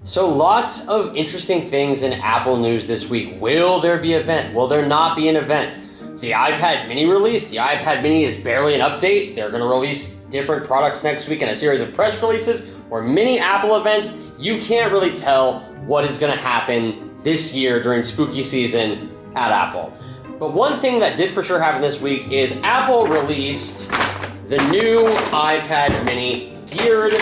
So lots of interesting things in Apple news this week. Will there be an event? Will there not be an event? The iPad mini released. The iPad mini is barely an update. They're going to release different products next week in a series of press releases or mini Apple events. You can't really tell what is going to happen this year during spooky season at Apple. But one thing that did for sure happen this week is Apple released the new iPad mini geared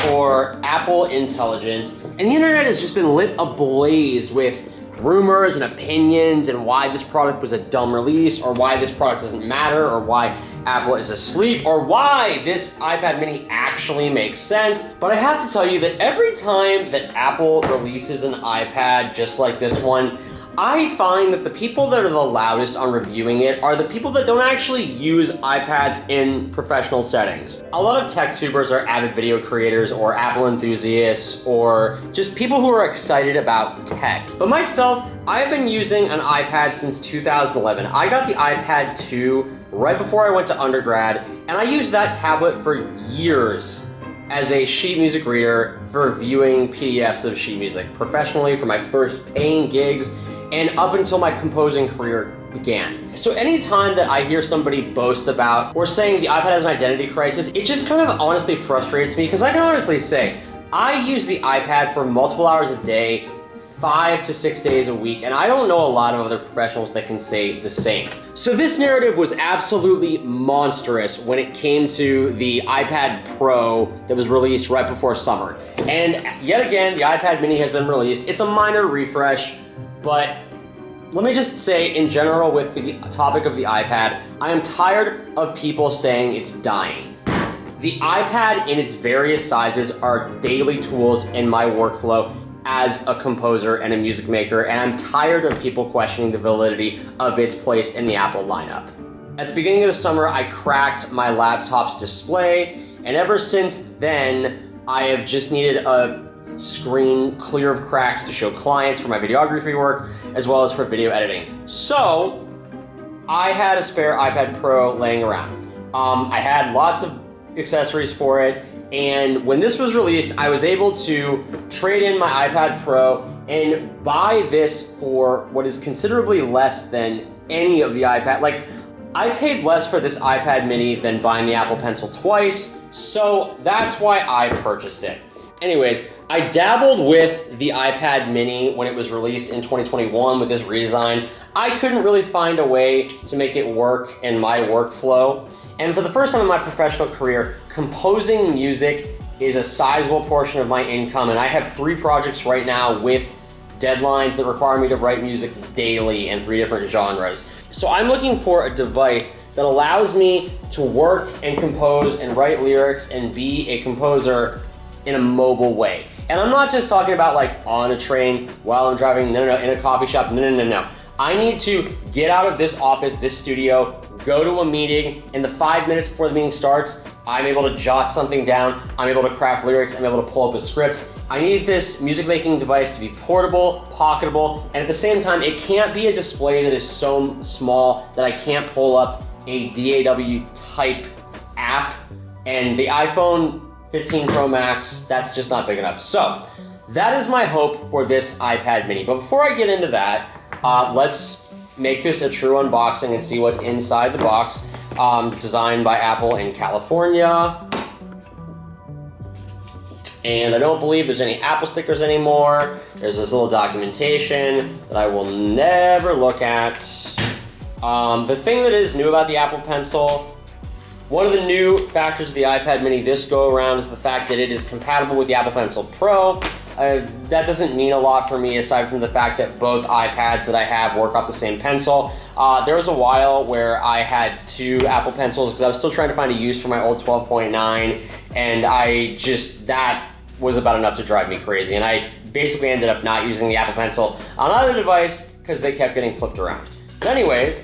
for Apple Intelligence. And the internet has just been lit ablaze with rumors and opinions and why this product was a dumb release, or why this product doesn't matter, or why Apple is asleep, or why this iPad mini actually makes sense. But I have to tell you that every time that Apple releases an iPad just like this one, I find that the people that are the loudest on reviewing it are the people that don't actually use iPads in professional settings. A lot of tech tubers are avid video creators or Apple enthusiasts or just people who are excited about tech. But myself, I've been using an iPad since 2011. I got the iPad 2 right before I went to undergrad, and I used that tablet for years as a sheet music reader for viewing PDFs of sheet music professionally for my first paying gigs and up until my composing career began. So anytime that I hear somebody boast about or saying the iPad has an identity crisis, it just kind of honestly frustrates me, because I can honestly say I use the iPad for multiple hours a day, 5 to 6 days a week, and I don't know a lot of other professionals that can say the same. So this narrative was absolutely monstrous when it came to the iPad Pro that was released right before summer. And yet again, the iPad mini has been released. It's a minor refresh, but let me just say, in general, with the topic of the iPad, I am tired of people saying it's dying. The iPad in its various sizes are daily tools in my workflow as a composer and a music maker, and I'm tired of people questioning the validity of its place in the Apple lineup. At the beginning of the summer, I cracked my laptop's display, and ever since then, I have just needed a screen clear of cracks to show clients for my videography work, as well as for video editing. So I had a spare iPad Pro laying around. I had lots of accessories for it, and when this was released, I was able to trade in my iPad Pro and buy this for what is considerably less than any of the iPad. Like, I paid less for this iPad mini than buying the Apple Pencil twice, so that's why I purchased it. Anyways, I dabbled with the iPad mini when it was released in 2021 with this redesign. I couldn't really find a way to make it work in my workflow. And for the first time in my professional career, composing music is a sizable portion of my income, and I have 3 projects right now with deadlines that require me to write music daily in 3 different genres. So I'm looking for a device that allows me to work and compose and write lyrics and be a composer in a mobile way. And I'm not just talking about like on a train while I'm driving, no, in a coffee shop, no. I need to get out of this office, this studio, go to a meeting. In the 5 minutes before the meeting starts, I'm able to jot something down. I'm able to craft lyrics. I'm able to pull up a script. I need this music making device to be portable, pocketable, and at the same time, it can't be a display that is so small that I can't pull up a DAW type app. And the iPhone 15 Pro Max, that's just not big enough. So that is my hope for this iPad mini. But before I get into that, let's make this a true unboxing and see what's inside the box. Designed by Apple in California. And I don't believe there's any Apple stickers anymore. There's this little documentation that I will never look at. The thing that is new about the Apple Pencil, one of the new factors of the iPad mini this go around is the fact that it is compatible with the Apple Pencil Pro. That doesn't mean a lot for me, aside from the fact that both iPads that I have work off the same pencil. There was a while where I had 2 Apple Pencils because I was still trying to find a use for my old 12.9, and that was about enough to drive me crazy. And I basically ended up not using the Apple Pencil on either device because they kept getting flipped around. But anyways,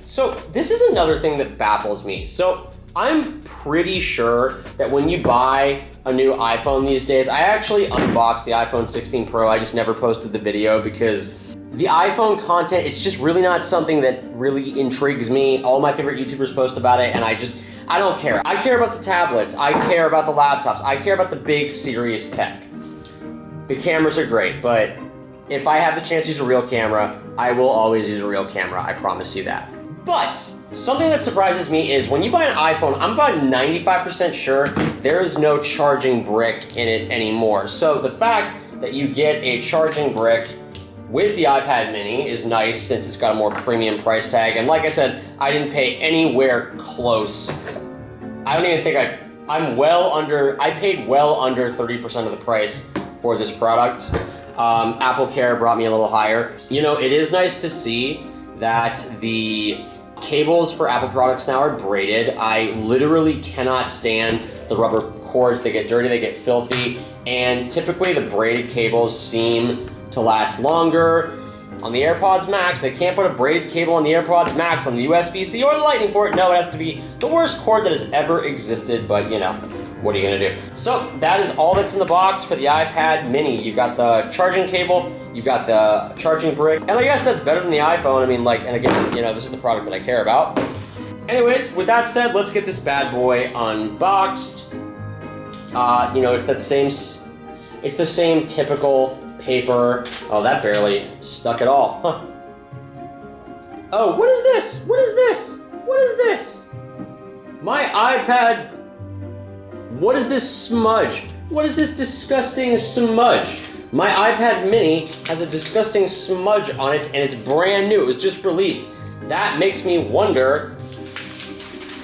so this is another thing that baffles me. So I'm pretty sure that when you buy a new iPhone these days, I actually unboxed the iPhone 16 Pro. I just never posted the video because the iPhone content, it's just really not something that really intrigues me. All my favorite YouTubers post about it, and I I don't care. I care about the tablets. I care about the laptops. I care about the big, serious tech. The cameras are great, but if I have the chance to use a real camera, I will always use a real camera. I promise you that. But something that surprises me is when you buy an iPhone, I'm about 95% sure there is no charging brick in it anymore. So the fact that you get a charging brick with the iPad mini is nice since it's got a more premium price tag. And like I said, I didn't pay anywhere close. I don't even think I paid well under 30% of the price for this product. Apple Care brought me a little higher. You know, it is nice to see that the cables for Apple products now are braided. I literally cannot stand the rubber cords. They get dirty, they get filthy, and typically the braided cables seem to last longer. On the AirPods Max, they can't put a braided cable on the AirPods Max on the USB-C or the Lightning port. No, it has to be the worst cord that has ever existed, but you know, what are you gonna do? So that is all that's in the box for the iPad mini. You got the charging cable, you got the charging brick, and I guess that's better than the iPhone. I mean, like, and again, you know, this is the product that I care about. Anyways, with that said, let's get this bad boy unboxed. You know, it's the same typical paper. Oh, that barely stuck at all. Huh. Oh, what is this? What is this? What is this? My iPad. What is this smudge? What is this disgusting smudge? My iPad mini has a disgusting smudge on it and it's brand new. It was just released. That makes me wonder,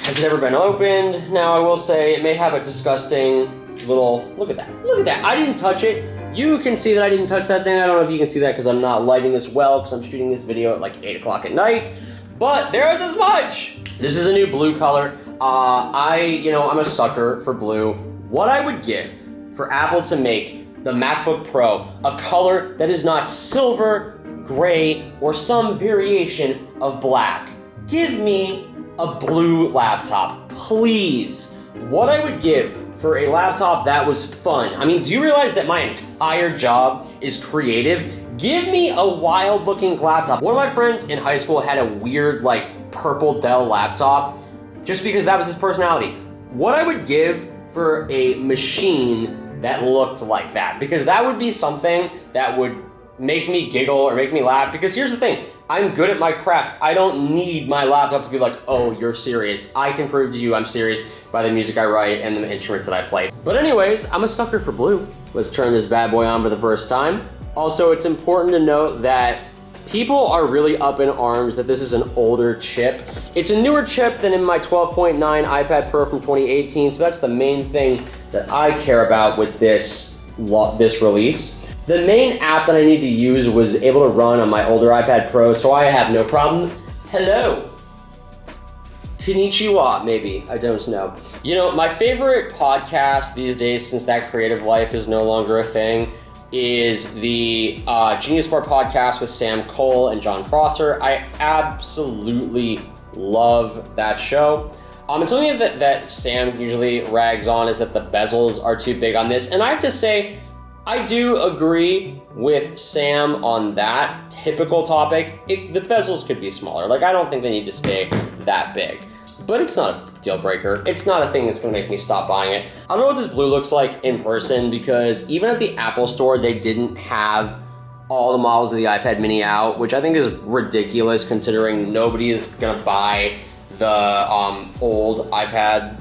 has it ever been opened? Now I will say it may have a disgusting little, look at that. Look at that. I didn't touch it. You can see that I didn't touch that thing. I don't know if you can see that because I'm not lighting this well because I'm shooting this video at like 8 o'clock at night. But there's a smudge. This is a new blue color. I'm a sucker for blue. What I would give for Apple to make the MacBook Pro a color that is not silver, gray, or some variation of black. Give me a blue laptop, please. What I would give for a laptop that was fun. I mean, do you realize that my entire job is creative? Give me a wild looking laptop. One of my friends in high school had a weird like purple Dell laptop just because that was his personality. What I would give for a machine that looked like that, because that would be something that would make me giggle or make me laugh, because here's the thing, I'm good at my craft. I don't need my laptop to be like, oh, you're serious. I can prove to you I'm serious by the music I write and the instruments that I play. But anyways, I'm a sucker for blue. Let's turn this bad boy on for the first time. Also, it's important to note that people are really up in arms that this is an older chip. It's a newer chip than in my 12.9 iPad Pro from 2018, so that's the main thing that I care about with this release. The main app that I need to use was able to run on my older iPad Pro, so I have no problem. Hello. Konnichiwa, maybe, I don't know. You know, my favorite podcast these days, since that creative life is no longer a thing, is the Genius Bar podcast with Sam Cole and John Prosser. I absolutely love that show. And something that Sam usually rags on is that the bezels are too big on this, and I have to say, I do agree with Sam on that typical topic. The bezels could be smaller. Like, I don't think they need to stay that big. But it's not a deal breaker. It's not a thing that's gonna make me stop buying it. I don't know what this blue looks like in person, because even at the Apple store, they didn't have all the models of the iPad mini out, which I think is ridiculous considering nobody is gonna buy the old iPad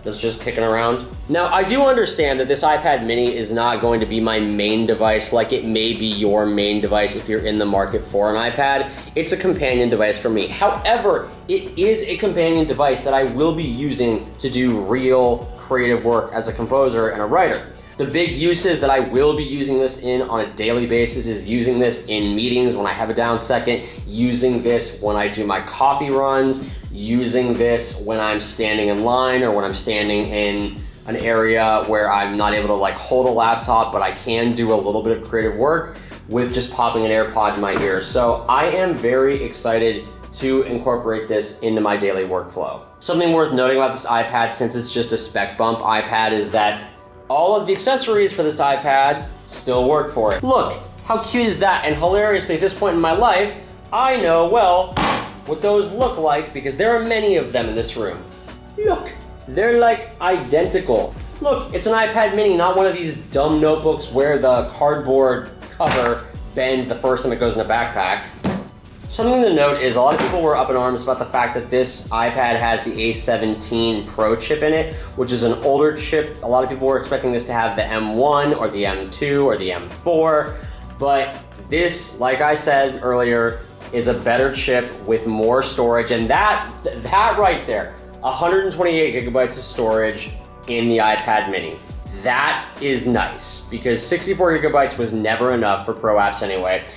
that's just kicking around. Now, I do understand that this iPad mini is not going to be my main device like it may be your main device if you're in the market for an iPad. It's a companion device for me. However, it is a companion device that I will be using to do real creative work as a composer and a writer. The big uses that I will be using this in on a daily basis is using this in meetings when I have a down second, using this when I do my coffee runs, using this when I'm standing in line or when I'm standing in an area where I'm not able to like hold a laptop, but I can do a little bit of creative work with just popping an AirPod in my ear. So I am very excited to incorporate this into my daily workflow. Something worth noting about this iPad, since it's just a spec bump iPad, is that all of the accessories for this iPad still work for it. Look, how cute is that? And hilariously, at this point in my life, I know, well, what those look like because there are many of them in this room. Look, they're like identical. Look, it's an iPad mini, not one of these dumb notebooks where the cardboard cover bends the first time it goes in a backpack. Something to note is a lot of people were up in arms about the fact that this iPad has the A17 Pro chip in it, which is an older chip. A lot of people were expecting this to have the M1 or the M2 or the M4, but this, like I said earlier, is a better chip with more storage, and that right there, 128 gigabytes of storage in the iPad mini. That is nice, because 64 gigabytes was never enough for pro apps anyway.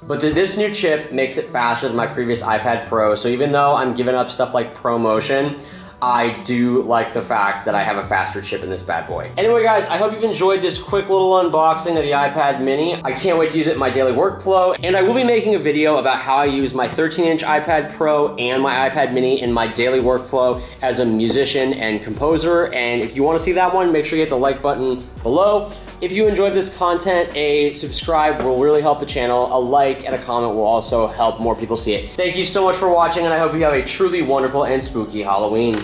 But this new chip makes it faster than my previous iPad Pro, so even though I'm giving up stuff like ProMotion, I do like the fact that I have a faster chip in this bad boy. Anyway guys, I hope you've enjoyed this quick little unboxing of the iPad mini. I can't wait to use it in my daily workflow, and I will be making a video about how I use my 13-inch iPad Pro and my iPad mini in my daily workflow as a musician and composer, and if you want to see that one, make sure you hit the like button below. If you enjoyed this content, a subscribe will really help the channel. A like and a comment will also help more people see it. Thank you so much for watching, and I hope you have a truly wonderful and spooky Halloween.